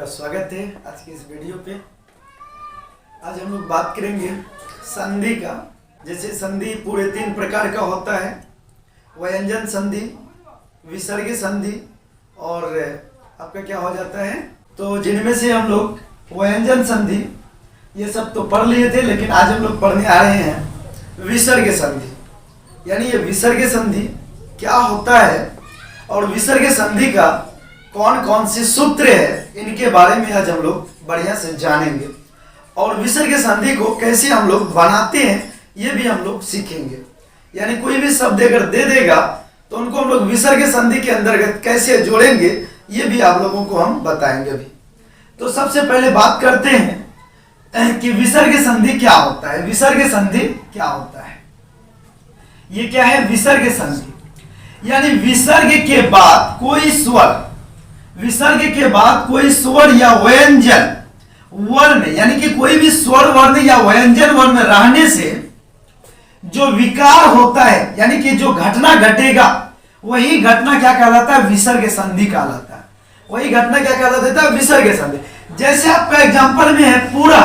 का स्वागत है आज की इस वीडियो पे। आज हम लोग बात करेंगे संधि का। जैसे संधि पूरे 3 प्रकार का होता है, व्यंजन संधि, विसर्ग संधि और आपका क्या हो जाता है। तो जिनमें से हम लोग व्यंजन संधि ये सब तो पढ़ लिए थे, लेकिन आज हम लोग पढ़ने आ रहे हैं विसर्ग संधि। यानी ये विसर्ग संधि क्या होता है और विसर्ग संधि का कौन कौन से सूत्र है, इनके बारे में आज हम लोग बढ़िया से जानेंगे। और विसर्ग संधि को कैसे हम लोग बनाते हैं ये भी हम लोग सीखेंगे। यानी कोई भी शब्द अगर दे देगा तो उनको हम लोग विसर्ग संधि के अंतर्गत कैसे जोड़ेंगे ये भी आप लोगों को हम बताएंगे अभी। तो सबसे पहले बात करते हैं कि विसर्ग संधि क्या होता है। विसर्ग संधि क्या होता है, ये क्या है विसर्ग संधि। यानी विसर्ग के बाद कोई स्वर, विसर्ग के बाद कोई स्वर या व्यंजन वर्ण, यानी कि कोई भी स्वर वर्ण या व्यंजन वर्ण रहने से जो विकार होता है, यानी कि जो घटना घटेगा, वही घटना क्या कहलाता है, विसर्ग संधि कहलाता है। वही घटना क्या कहलाता है, विसर्ग संधि। जैसे आपका एग्जांपल में है पूरा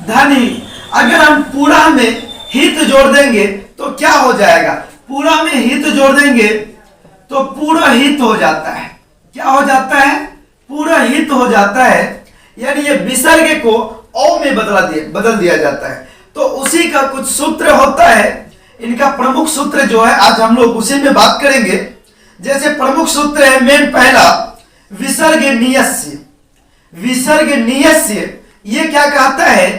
धनी, अगर हम पूरा में हित जोड़ देंगे तो क्या हो जाएगा, पूरा में हित जोड़ देंगे तो पूरा हित हो जाता है। क्या हो जाता है, पूरा हित हो जाता है। यानी ये विसर्ग को औ में बदल दिया जाता है। तो उसी का कुछ सूत्र होता है, इनका प्रमुख सूत्र जो है आज हम लोग उसी में बात करेंगे। जैसे प्रमुख सूत्र है मेन पहला विसर्ग नियस्य। विसर्ग नियस्य ये क्या कहता है,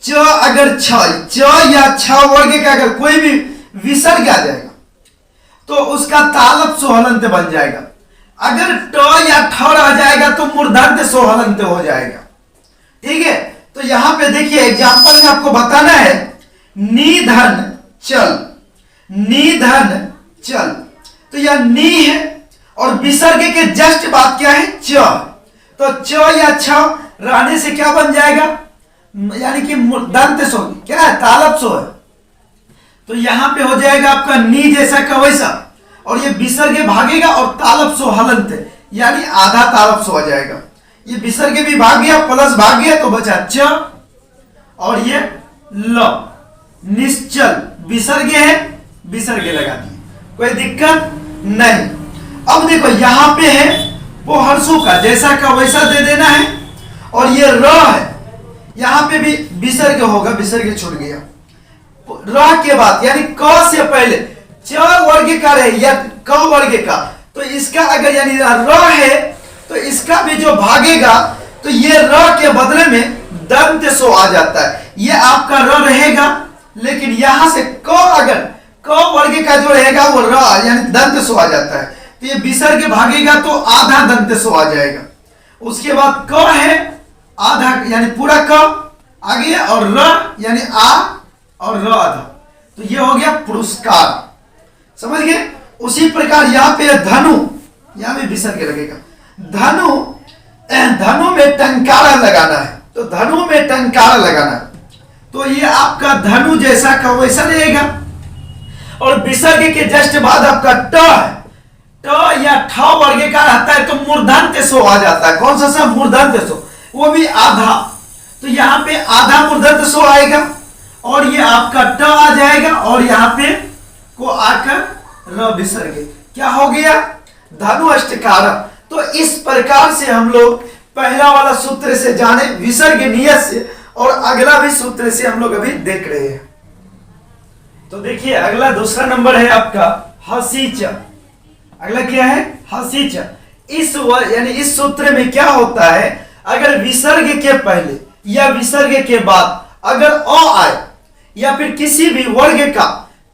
च अगर च या छ वर्ग का अगर कोई भी विसर्ग आ जाएगा तो उसका तालप सोहलंत बन जाएगा। अगर ट या ठ आ जाएगा तो मूर्धन्य सोहलंत हो जाएगा। ठीक है, तो यहां पे देखिए एग्जांपल में आपको बताना है निधन चल, निधन चल। तो यह नी है और विसर्ग के जस्ट बाद क्या है च। तो च या छ रहने से क्या बन जाएगा, यानी कि दंत सो, क्या है तालप सो है। तो यहां पे हो जाएगा आपका नी जैसा का वैसा, और ये विसर्ग भागेगा और तालप सो हलंत, यानी आधा तालप सो आ जाएगा। ये विसर्ग भी भाग गया प्लस भाग गया तो बचा च और ये ल। निश्चल विसर्ग है, विसर्ग लगा दिए, कोई दिक्कत नहीं। अब देखो यहां पे है पोहरसू का जैसा का वैसा दे देना है, और ये र है, यहां पे भी विसर्ग होगा, विसर्ग छूट गया। र के बाद यानी क से पहले च वर्ग का रहे या क वर्ग का, तो इसका अगर यानी र है तो इसका भी जो भागेगा तो ये र के बदले में दंत सो आ जाता है। ये आपका र रहेगा, लेकिन यहां से क अगर क वर्ग का जो रहेगा वो र यानी दंत सो आ जाता है। तो ये विसर्ग भागेगा तो आधा दंत सो आ जाएगा। उसके बाद क है आधा यानी पूरा क आ गया, और र यानी आ और र आधा, तो ये हो गया पुरस्कार। समझ गए। उसी प्रकार यहाँ पे धनु, यहाँ पे विसर्ग लगेगा। धनु, धनु में टंकारा लगाना है, तो धनु में टंकारा लगाना है, तो ये आपका धनु जैसा का वैसा रहेगा। और विसर्ग के जस्ट बाद आपका ट है, ट या ठ वर्ग का रहता है तो मूर्धन्य सो आ जाता है। कौन सा मूर्धन्य सो, वो भी आधा, तो यहाँ पे आधा मूर्धन्य सो आएगा और ये आपका ट आ जाएगा, और यहाँ पे को आकर र विसर्ग, क्या हो गया धनु अष्टकार। तो इस प्रकार से हम लोग पहला वाला सूत्र से जाने विसर्ग नियस्य, और अगला भी सूत्र से हम लोग अभी देख रहे हैं। तो देखिए अगला दूसरा नंबर है आपका हसीच। अगला क्या है हसीच। इस यानी इस सूत्र में क्या होता है, अगर विसर्ग के पहले या विसर्ग के बाद अगर अ आए या फिर किसी भी वर्ग का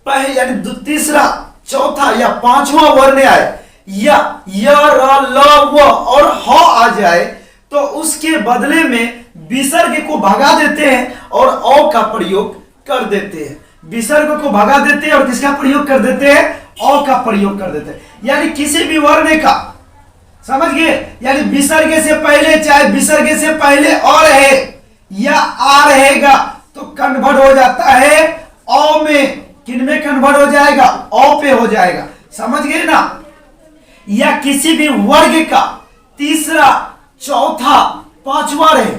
पहले यानी तीसरा चौथा या पांचवा वर्ण आए, या य र ल व और ह आ जाए, तो उसके बदले में विसर्ग को भगा देते हैं और औ का प्रयोग कर देते हैं। विसर्ग को भगा देते हैं और किसका प्रयोग कर देते हैं, औ का प्रयोग कर देते हैं। यानी किसी भी वर्ण का, समझ गए, यानी विसर्ग से पहले चाहे विसर्ग से पहले अ रहे या आ रहेगा तो कन्वर्ट हो जाता है औ में। किन में कन्वर्ट हो जाएगा, औ पे हो जाएगा। समझ गए ना। या किसी भी वर्ग का तीसरा चौथा पांचवा रहे,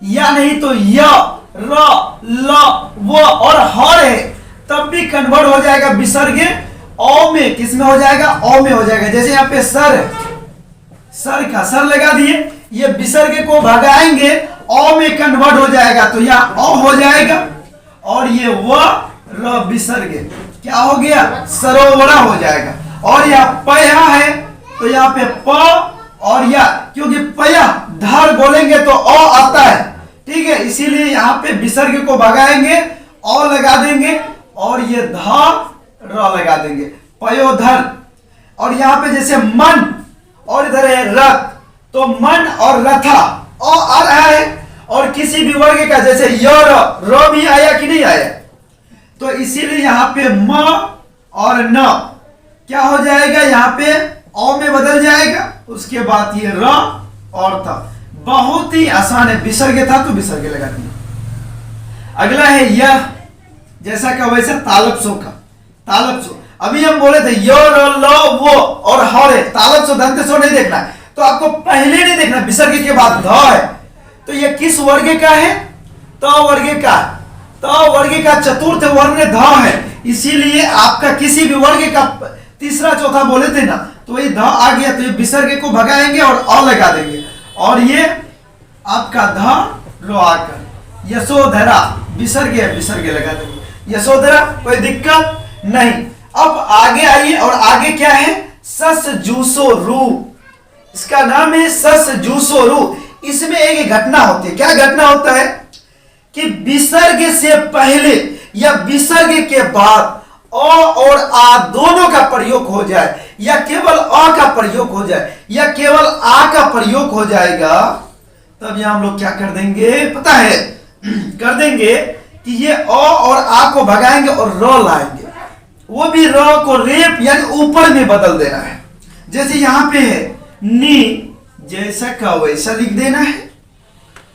या नहीं तो य, र, ल, व और ह रहे, तब भी कन्वर्ट हो जाएगा विसर्ग औ में। किस में हो जाएगा? औ में हो जाएगा। जैसे यहाँ पे सर है, सर का सर लगा दिए, ये विसर्ग को भगाएंगे औ में कन्वर्ट हो जाएगा, तो यहाँ औ हो जाएगा। और ये व र विसर्ग क्या हो गया? सरोवरा हो जाएगा। और यहाँ पया है, तो यहाँ पे प और या, क्योंकि पया धर बोलेंगे तो अ आता है, ठीक है, इसीलिए यहाँ पे विसर्ग को भगाएंगे, अ लगा देंगे और ये ध र लगा देंगे, पयोधर। और यहाँ पे जैसे मन और इधर है रथ, तो मन और रथा अ आ रहा है, और किसी भी वर्ग का जैसे य र भी आया कि नहीं आया, तो इसीलिए यहाँ पे म और न क्या हो जाएगा? यहाँ पे औ में बदल जाएगा। उसके बाद ये र और था। बहुत ही आसान है, विसर्ग था तो विसर्ग लगा दिया। अगला है यह, जैसा का वैसा तालब्सों का। तालब्सो अभी हम बोले थे य र ल वो और ह है, तालब्सो दंतेसो नहीं देखना है, तो आपको पहले नहीं देखना, विसर्ग के बाद ध है, तो ये किस वर्ग का है? त वर्ग का। त वर्ग का चतुर्थ वर्ण ध है, इसीलिए आपका किसी भी वर्ग का तीसरा चौथा बोले थे ना, तो ये ध आ गया, तो ये विसर्ग को भगाएंगे और अ लगा देंगे, और ये आपका ध रो आकर यशोधरा विसर्ग है, विसर्ग लगा देंगे यशोधरा, कोई दिक्कत नहीं। अब आगे आइए, और आगे क्या है? सस जूसो रू, इसका नाम है सस जूसो रू। इसमें एक घटना होती है। क्या घटना होता है? कि विसर्ग से पहले या विसर्ग के बाद अ और आ दोनों का प्रयोग हो जाए, या केवल अ का प्रयोग हो जाए, या केवल आ का प्रयोग हो जाएगा, तब यहां हम लोग क्या कर देंगे पता है? कर देंगे कि ये अ और आ को भगाएंगे और र लाएंगे, वो भी र को रेप यानी ऊपर में बदल देना है। जैसे यहां पे है नी, जैसा का वैसा लिख देना है,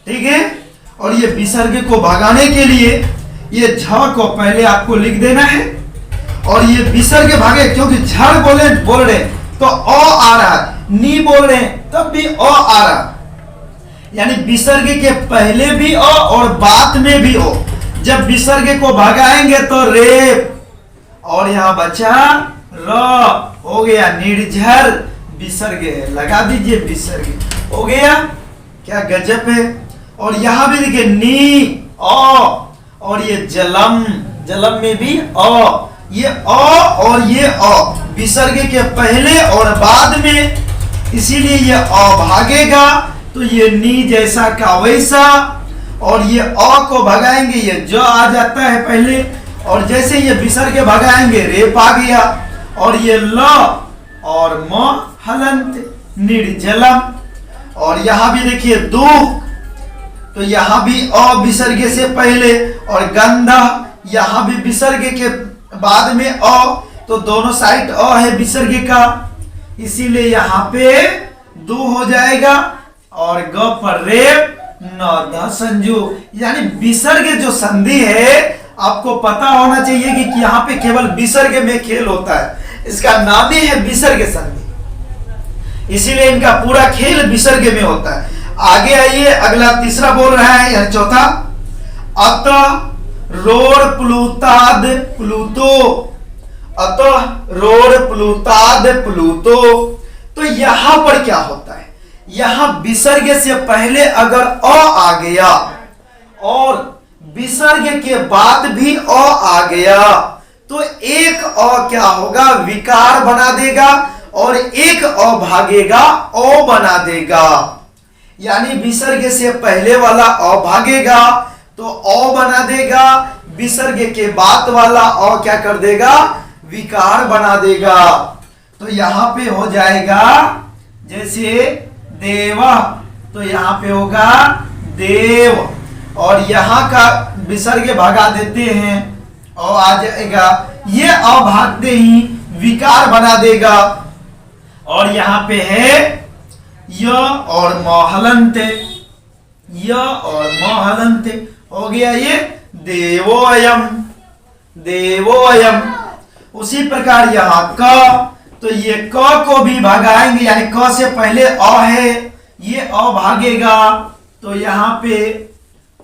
ठीक है। और ये विसर्ग को भगाने के लिए ये झ को पहले आपको लिख देना है, और ये विसर्ग भागे, क्योंकि झड़ बोल रहे तो अ आ रहा है, नी बोल रहे तब भी अ आ रहा, यानी विसर्ग के पहले भी अ और बाद में भी अ। जब विसर्ग को भगाएंगे तो रेप, और यहां बचा र हो गया, निर्झर विसर्ग है, लगा दीजिए विसर्ग हो गया। क्या गजब है। और यहां भी देखिए नी अ, और ये जलम, जलम में भी अ, ये अ और ये अ विसर्ग के पहले और बाद में, इसीलिए ये अ भागेगा, तो ये नी जैसा का वैसा, और ये अ को भगाएंगे ये ज आ जाता है पहले, और जैसे ये विसर्ग भगाएंगे रेप आ गया, और ये ल और म हलंत निर्जलम। और यहां भी देखिए दुख, तो यहां भी अ विसर्ग से पहले, और गंधा यहां भी विसर्ग के बाद में अ, तो दोनों साइड अ है विसर्ग का, इसीलिए यहां पे दो हो जाएगा, और ग पर रेप न ध संजू, यानी विसर्ग जो संधि है आपको पता होना चाहिए कि यहाँ पे केवल विसर्ग में खेल होता है, इसका नाम ही है विसर्ग संधि, इसीलिए इनका पूरा खेल विसर्ग में होता है। आगे आइए, अगला तीसरा बोल रहा है यह चौथा, अतः रोड़ प्लूताद प्लूतो, अतः रोड़ प्लूताद प्लूतो। तो यहां पर क्या होता है? यहां विसर्ग से पहले अगर अ आ गया और विसर्ग के बाद भी अ आ गया, तो एक अ क्या होगा? विकार बना देगा, और एक अ भागेगा ओ बना देगा, यानी विसर्ग से पहले वाला अ भागेगा तो अ बना देगा, विसर्ग के बाद वाला अ क्या कर देगा? विकार बना देगा। तो यहां पे हो जाएगा जैसे देवा, तो यहां पे होगा देव, और यहां का विसर्ग भगा देते हैं और आ जाएगा, ये अ भागते ही विकार बना देगा, और यहां पे है य और महलंते, य और महलंते हो गया ये देवोयम, देवोयम। उसी प्रकार यहां क, तो ये क को भी भगाएंगे, यानी क से पहले अ है, ये अ भागेगा, तो यहाँ पे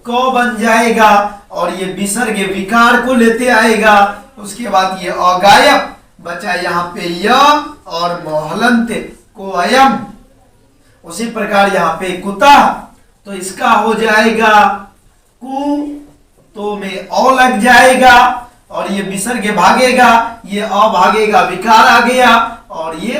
क बन जाएगा और ये विसर्ग विकार को लेते आएगा। उसके बाद ये अगायब बचा यहाँ पे य और मोहलंत को अयम। उसी प्रकार यहाँ पे कुता, तो इसका हो जाएगा कु, तो में औ लग जाएगा और ये विसर्ग भागेगा, ये अ भागेगा, विकार आ गया और ये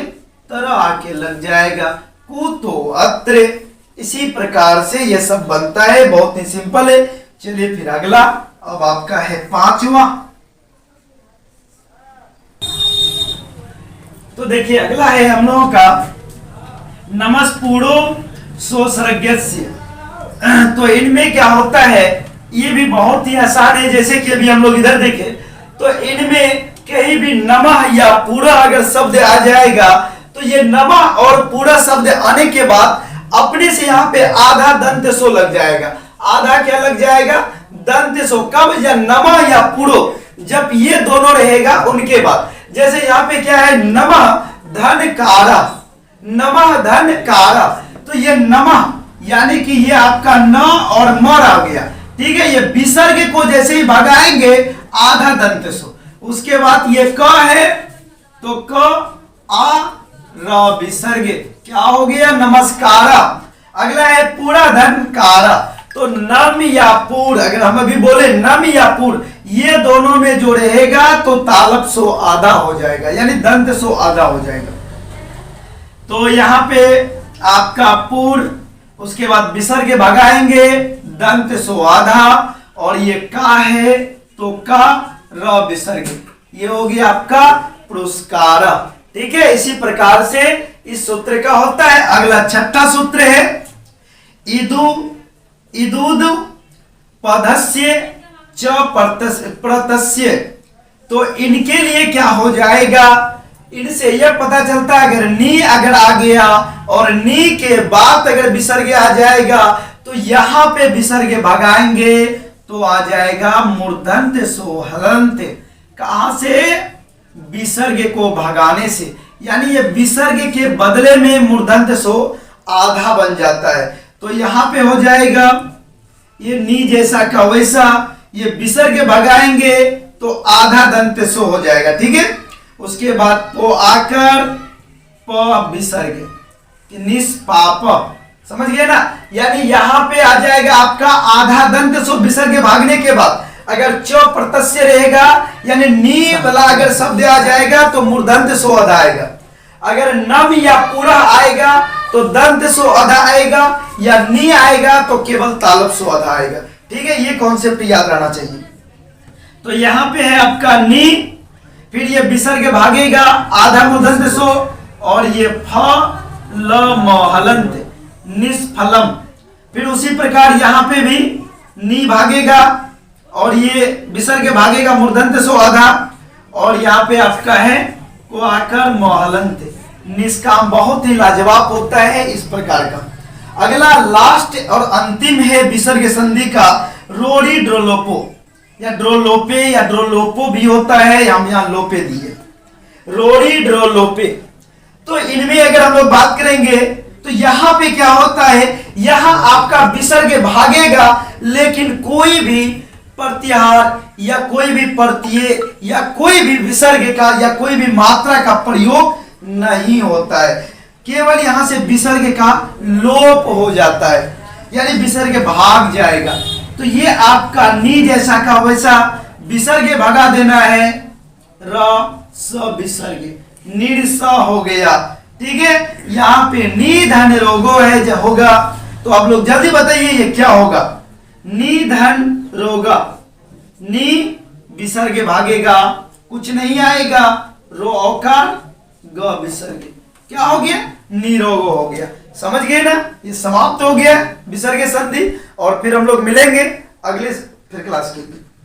तरह आके लग जाएगा कुतो अत्र। इसी प्रकार से ये सब बनता है, बहुत ही सिंपल है। चलिए फिर अगला, अब आपका है पांचवा। तो देखिए अगला है हम लोगों का नमस्पूर्णो सोसर्गस्य। तो इनमें क्या होता है, ये भी बहुत ही आसान है। जैसे कि अभी हम लोग इधर देखें तो इनमें कहीं भी नमः या पूरा अगर शब्द आ जाएगा तो ये नमः और पूरा शब्द आने के बाद अपने से यहाँ पे आधा दंत सो लग जाएगा। आधा क्या लग जाएगा, दंत सो। कब, या नमः या पूरो, जब ये दोनों रहेगा उनके बाद। जैसे यहाँ पे क्या है, नमः धन कारा, नमः धन कारा, तो ये नमः यानी कि ये आपका न और मर आ गया, ठीक है। ये विसर्ग को जैसे ही भगाएंगे आधा दंत सो। उसके बाद ये क है तो क आ र विसर्ग क्या हो गया, नमस्कारा। अगला है पूरा धन कारा, तो नम या पूर, अगर हम अभी बोले नम या पूर, ये दोनों में जो रहेगा तो तालप सो आधा हो जाएगा, यानी दंत सो आधा हो जाएगा। तो यहाँ पे आपका पूर, उसके बाद विसर्ग भगाएंगे, दंत सो आधा, और ये का है तो का र विसर्ग, ये हो गया आपका पुरस्कार, ठीक है। इसी प्रकार से इस सूत्र का होता है। अगला छठा सूत्र है इदु इदुद पदस्य च प्रतस्य। तो इनके लिए क्या हो जाएगा, इनसे यह पता चलता है अगर नी अगर आ गया और नी के बाद अगर विसर्ग आ जाएगा तो यहां पे विसर्ग भगाएंगे तो आ जाएगा मूर्धन्य सो हलंत। कहां से, विसर्ग को भगाने से, यानी ये विसर्ग के बदले में मूर्धन्य सो आधा बन जाता है। तो यहां पे हो जाएगा ये नी जैसा का वैसा, ये विसर्ग भगाएंगे तो आधा दंत सो हो जाएगा, ठीक है। उसके बाद पो आकर प विसर्ग, निष्पाप, समझ गए ना। यानी यहां पे आ जाएगा आपका आधा दंत सो विसर्ग भागने के बाद। अगर च प्रत्यय रहेगा यानी नी वाला अगर शब्द आ जाएगा तो मूर्धन्य सो आधा आएगा। अगर नम या पूरा आएगा तो दंत सो आधा आएगा, या नी आएगा तो केवल तालप सो आधा आएगा, ठीक है। ये कॉन्सेप्ट याद रहना चाहिए। तो यहाँ पे है आपका नी, फिर ये विसर्ग भागेगा आधा मूर्धन्य सो, और ये फ ल म हलंत निष्फलम। फिर उसी प्रकार यहाँ पे भी नी भागेगा और ये विसर्ग भागेगा मूर्धन्य सो आधा, और यहाँ पे आपका है को आकर मोहलंत निष्काम। बहुत ही लाजवाब होता है इस प्रकार का। अगला लास्ट और अंतिम है विसर्ग संधि का रोड़ी ड्रोलोपो, या ड्रोलोपे या ड्रोलोपो भी होता है, हम यहाँ लोपे दिए, रोड़ी ड्रोलोपे। तो इनमें अगर हम लोग बात करेंगे तो यहाँ पे क्या होता है, यहाँ आपका विसर्ग भागेगा लेकिन कोई भी प्रत्याहार या कोई भी प्रत्यय या कोई भी विसर्ग का या कोई भी मात्रा का प्रयोग नहीं होता है। केवल यहां से विसर्ग का लोप हो जाता है, यानी विसर्ग भाग जाएगा। तो ये आपका नी जैसा का वैसा विसर्ग भगा देना है, र स विसर्ग निर्स हो गया, ठीक है। यहाँ पे नी धन रोगो है जो होगा, तो आप लोग जल्दी बताइए ये क्या होगा, नी धन रोगा, नी विसर्ग भागेगा, कुछ नहीं आएगा, रो औकार ग विसर्ग, क्या हो गया, निरोगो हो गया। समझ गए ना, ये समाप्त हो गया विसर्ग संधि। और फिर हम लोग मिलेंगे अगले फिर क्लास के लिए।